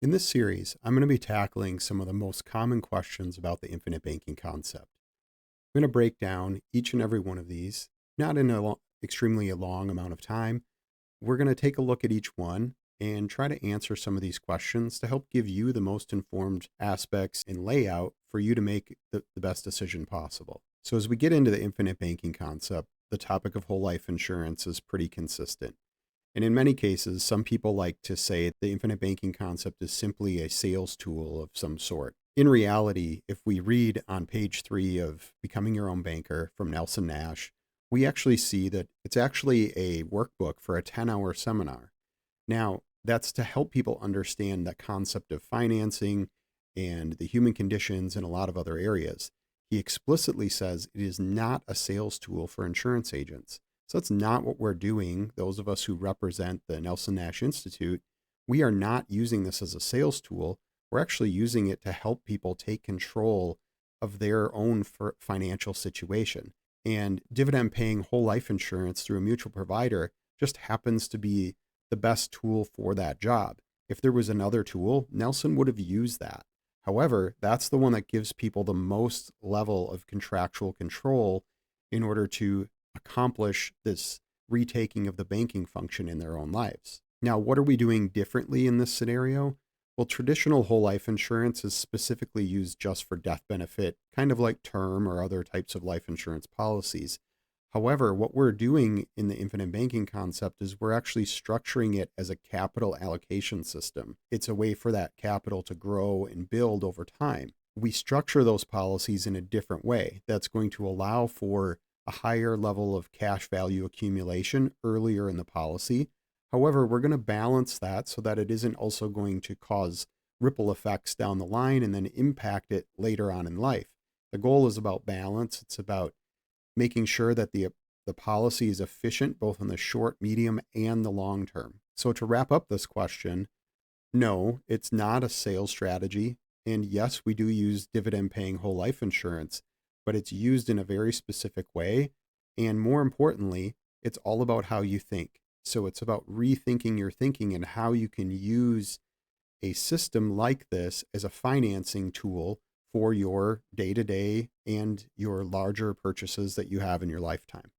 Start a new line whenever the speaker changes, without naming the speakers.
In this series, I'm going to be tackling some of the most common questions about the infinite banking concept. I'm going to break down each and every one of these, not in a extremely long amount of time. We're going to take a look at each one and try to answer some of these questions to help give you the most informed aspects and layout for you to make the best decision possible. So, as we get into the infinite banking concept, the topic of whole life insurance is pretty consistent. And in many cases, some people like to say the infinite banking concept is simply a sales tool of some sort. In reality, if we read on page 3 of Becoming Your Own Banker from Nelson Nash, we actually see that it's actually a workbook for a 10-hour seminar. Now, that's to help people understand the concept of financing and the human conditions and a lot of other areas. He explicitly says it is not a sales tool for insurance agents. So that's not what we're doing. Those of us who represent the Nelson Nash Institute, we are not using this as a sales tool. We're actually using it to help people take control of their own financial situation. And dividend paying whole life insurance through a mutual provider just happens to be the best tool for that job. If there was another tool, Nelson would have used that. However, that's the one that gives people the most level of contractual control in order to accomplish this retaking of the banking function in their own lives. Now, what are we doing differently in this scenario? Well, traditional whole life insurance is specifically used just for death benefit, kind of like term or other types of life insurance policies. However, what we're doing in the infinite banking concept is we're actually structuring it as a capital allocation system. It's a way for that capital to grow and build over time. We structure those policies in a different way that's going to allow for a higher level of cash value accumulation earlier in the policy. However, we're going to balance that so that it isn't also going to cause ripple effects down the line and then impact it later on in life. The goal is about balance. It's about making sure that the policy is efficient both in the short, medium, and the long term. So to wrap up this question, no, it's not a sales strategy. And yes, we do use dividend paying whole life insurance, but it's used in a very specific way. And more importantly, it's all about how you think. So it's about rethinking your thinking and how you can use a system like this as a financing tool for your day-to-day and your larger purchases that you have in your lifetime.